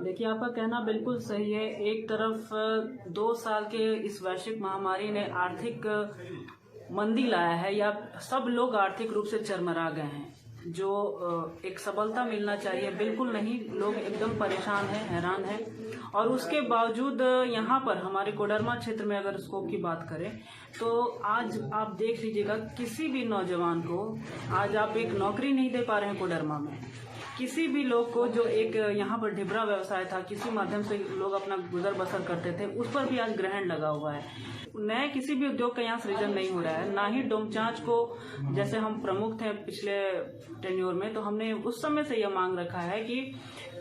देखिए, आपका कहना बिल्कुल सही है। एक तरफ 2 साल के इस वैश्विक महामारी ने आर्थिक मंदी लाया है, या सब लोग आर्थिक रूप से चरमरा गए हैं। जो एक सबलता मिलना चाहिए, बिल्कुल नहीं, लोग एकदम परेशान हैं, हैरान हैं। और उसके बावजूद यहाँ पर हमारे कोडरमा क्षेत्र में अगर स्कोप की बात करें तो आज आप देख लीजिएगा, किसी भी नौजवान को आज आप एक नौकरी नहीं दे पा रहे हैं कोडरमा में। किसी भी लोग को जो एक यहाँ पर ढिबरा व्यवसाय था, किसी माध्यम से लोग अपना गुजर बसर करते थे, उस पर भी आज ग्रहण लगा हुआ है। नए किसी भी उद्योग का यहाँ सृजन नहीं हो रहा है। ना ही डोमचांच को, जैसे हम प्रमुख थे पिछले टेन्योर में, तो हमने उस समय से यह मांग रखा है कि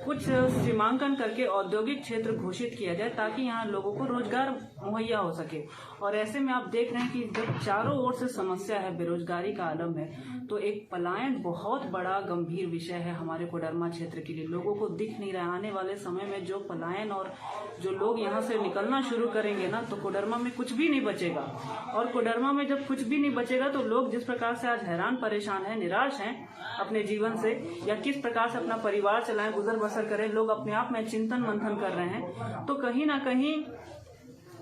कुछ सीमांकन करके औद्योगिक क्षेत्र घोषित किया जाए, ताकि यहाँ लोगों को रोजगार मुहैया हो सके। और ऐसे में आप देख रहे हैं कि जब चारों ओर से समस्या है, बेरोजगारी का आलम है, तो एक पलायन बहुत बड़ा गंभीर विषय है हमारे कोडरमा क्षेत्र के लिए। लोगों को दिख नहीं रहा, आने वाले समय में जो पलायन और जो लोग यहाँ से निकलना शुरू करेंगे ना, तो कोडरमा में कुछ भी नहीं बचेगा। और कोडरमा में जब कुछ भी नहीं बचेगा तो लोग जिस प्रकार से आज हैरान परेशान हैं, निराश हैं अपने जीवन से, या किस प्रकार से अपना परिवार चलाएं, गुजर बसर करें, लोग अपने आप में चिंतन मंथन कर रहे हैं। तो कहीं ना कहीं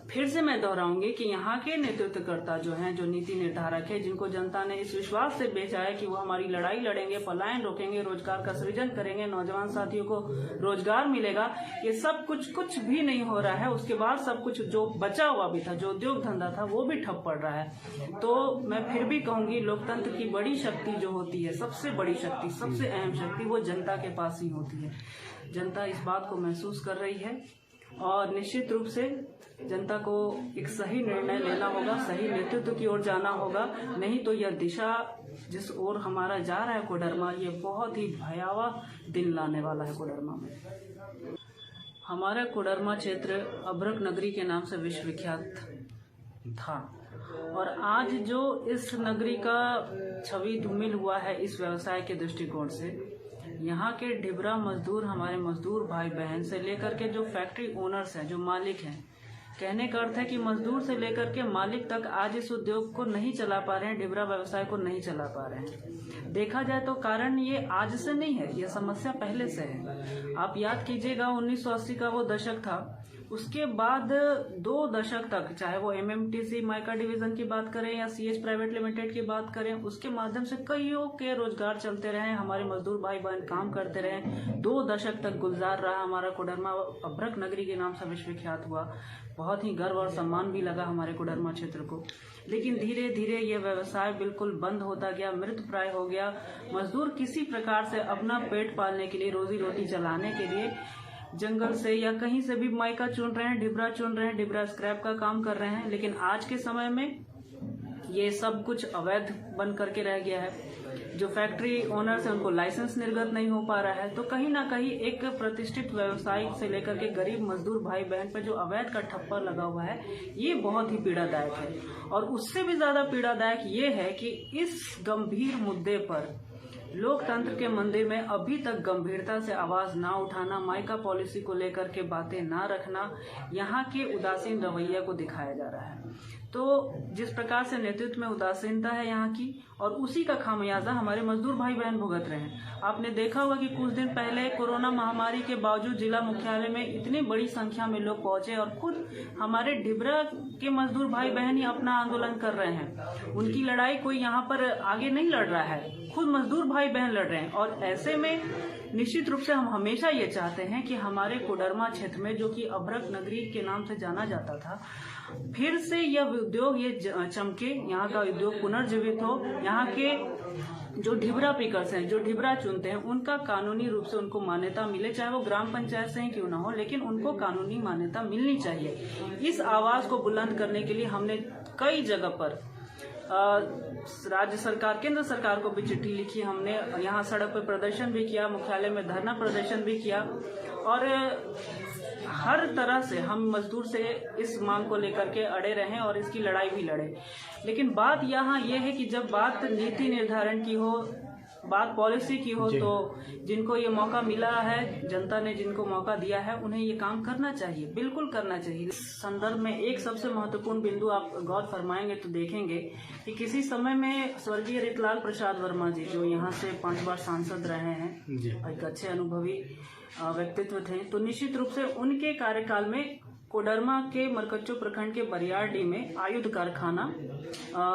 फिर से मैं दोहराऊंगी कि यहाँ के नेतृत्वकर्ता जो हैं, जो नीति निर्धारक है, जिनको जनता ने इस विश्वास से भेजा है कि वो हमारी लड़ाई लड़ेंगे, पलायन रोकेंगे, रोजगार का सृजन करेंगे, नौजवान साथियों को रोजगार मिलेगा, ये सब कुछ भी नहीं हो रहा है। उसके बाद सब कुछ जो बचा हुआ भी था, जो उद्योग धंधा था, वो भी ठप पड़ रहा है। तो मैं फिर भी कहूंगी, लोकतंत्र की बड़ी शक्ति जो होती है, सबसे बड़ी शक्ति, सबसे अहम शक्ति, वो जनता के पास ही होती है। जनता इस बात को महसूस कर रही है और निश्चित रूप से जनता को एक सही निर्णय लेना होगा, सही नेतृत्व की ओर जाना होगा। नहीं तो यह दिशा जिस ओर हमारा जा रहा है कोडरमा, ये बहुत ही भयावह दिन लाने वाला है कोडरमा में। हमारा कोडरमा क्षेत्र अभ्रक नगरी के नाम से विश्वविख्यात था, और आज जो इस नगरी का छवि धूमिल हुआ है इस व्यवसाय के दृष्टिकोण से, यहाँ के ढिबरा मजदूर, हमारे मजदूर भाई बहन से लेकर के जो फैक्ट्री ओनर्स हैं, जो मालिक हैं, कहने का अर्थ है कि मजदूर से लेकर के मालिक तक आज इस उद्योग को नहीं चला पा रहे हैं, ढिबरा व्यवसाय को नहीं चला पा रहे हैं। देखा जाए तो कारण ये आज से नहीं है, यह समस्या पहले से है। आप याद कीजिएगा, 1980 का वो दशक था, उसके बाद 2 दशक तक, चाहे वो MMTC माइका डिवीजन की बात करें या CH प्राइवेट लिमिटेड की बात करें, उसके माध्यम से कईयों के रोजगार चलते रहे, हमारे मजदूर भाई बहन काम करते रहे। 2 दशक तक गुलजार रहा हमारा कोडरमा, अभ्रक नगरी के नाम से विश्वविख्यात हुआ। बहुत ही गर्व और सम्मान भी लगा हमारे कोडरमा क्षेत्र को। लेकिन धीरे धीरे ये व्यवसाय बिल्कुल बंद होता गया, मृत प्राय हो गया। मजदूर किसी प्रकार से अपना पेट पालने के लिए, रोजी रोटी चलाने के लिए जंगल से या कहीं से भी माइका चुन रहे हैं, ढिबरा चुन रहे हैं, ढिबरा स्क्रैप का काम कर रहे हैं। लेकिन आज के समय में ये सब कुछ अवैध बन करके रह गया है। जो फैक्ट्री ओनर्स हैं, उनको लाइसेंस निर्गत नहीं हो पा रहा है। तो कहीं ना कहीं एक प्रतिष्ठित व्यवसायी से लेकर के गरीब मजदूर भाई बहन पर जो अवैध का ठप्पा लगा हुआ है, ये बहुत ही पीड़ादायक है। और उससे भी ज्यादा पीड़ादायक ये है कि इस गंभीर मुद्दे पर लोकतंत्र के मंदिर में अभी तक गंभीरता से आवाज ना उठाना, माइका पॉलिसी को लेकर के बातें ना रखना, यहाँ के उदासीन रवैया को दिखाया जा रहा है। तो जिस प्रकार से नेतृत्व में उदासीनता है यहाँ की, और उसी का खामियाजा हमारे मजदूर भाई बहन भुगत रहे हैं। आपने देखा होगा कि कुछ दिन पहले कोरोना महामारी के बावजूद जिला मुख्यालय में इतनी बड़ी संख्या में लोग पहुंचे, और खुद हमारे ढिबरा के मजदूर भाई बहन ही अपना आंदोलन कर रहे हैं। उनकी लड़ाई कोई यहाँ पर आगे नहीं लड़ रहा है, खुद मजदूर भाई बहन लड़ रहे हैं। और ऐसे में निश्चित रूप से हम हमेशा ये चाहते हैं कि हमारे कोडरमा क्षेत्र में, जो कि अभ्रक नगरी के नाम से जाना जाता था, फिर से यह उद्योग ये चमके, यहाँ का उद्योग पुनर्जीवित हो। यहाँ के जो ढिबरा पिकर्स हैं, जो ढिबरा चुनते हैं, उनका कानूनी रूप से उनको मान्यता मिले, चाहे वो ग्राम पंचायत से ही क्यों ना हो, लेकिन उनको कानूनी मान्यता मिलनी चाहिए। इस आवाज को बुलंद करने के लिए हमने कई जगह पर राज्य सरकार, केंद्र सरकार को भी चिट्ठी लिखी, हमने यहाँ सड़क पर प्रदर्शन भी किया, मुख्यालय में धरना प्रदर्शन भी किया, और हर तरह से हम मजदूर से इस मांग को लेकर के अड़े रहे और इसकी लड़ाई भी लड़े। लेकिन बात यहाँ ये है कि जब बात नीति निर्धारण की हो, बात पॉलिसी की हो, तो जिनको ये मौका मिला है, जनता ने जिनको मौका दिया है, उन्हें ये काम करना चाहिए, बिल्कुल करना चाहिए। इस संदर्भ में एक सबसे महत्वपूर्ण बिंदु आप गौर फरमाएंगे तो देखेंगे कि किसी समय में स्वर्गीय रितलाल प्रसाद वर्मा जी, जो यहाँ से 5 बार सांसद रहे हैं, एक अच्छे अनुभवी व्यक्तित्व थे, तो निश्चित रूप से उनके कार्यकाल में कोडरमा के मरकच्चो प्रखंड के बरियारडी में आयुध कारखाना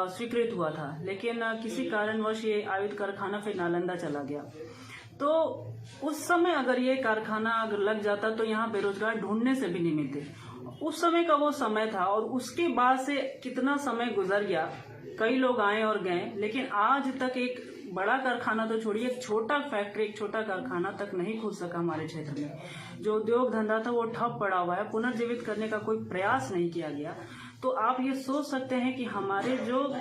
स्वीकृत हुआ था। लेकिन किसी कारणवश ये आयुध कारखाना फिर नालंदा चला गया। तो उस समय अगर ये कारखाना अगर लग जाता तो यहाँ बेरोजगार ढूंढने से भी नहीं मिलते। उस समय का वो समय था, और उसके बाद से कितना समय गुजर गया, कई लोग आए और गए, लेकिन आज तक एक बड़ा कारखाना तो छोड़िए, एक छोटा फैक्ट्री, एक छोटा कारखाना तक नहीं खुल सका हमारे क्षेत्र में। जो उद्योग धंधा था वो ठप पड़ा हुआ है, पुनर्जीवित करने का कोई प्रयास नहीं किया गया। तो आप ये सोच सकते हैं कि हमारे जो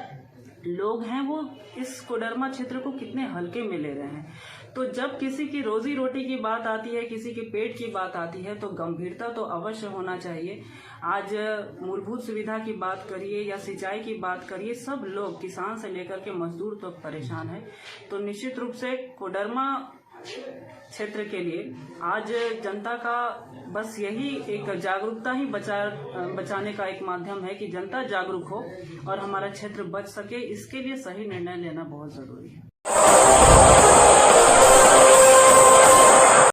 लोग हैं वो इस कोडरमा क्षेत्र को कितने हल्के में ले रहे हैं। तो जब किसी की रोजी रोटी की बात आती है, किसी के पेट की बात आती है, तो गंभीरता तो अवश्य होना चाहिए। आज मूलभूत सुविधा की बात करिए या सिंचाई की बात करिए, सब लोग किसान से लेकर के मजदूर तक परेशान है। तो निश्चित रूप से कोडरमा क्षेत्र के लिए आज जनता का बस यही एक जागरूकता ही बचाने का एक माध्यम है कि जनता जागरूक हो और हमारा क्षेत्र बच सके। इसके लिए सही निर्णय लेना बहुत जरूरी है।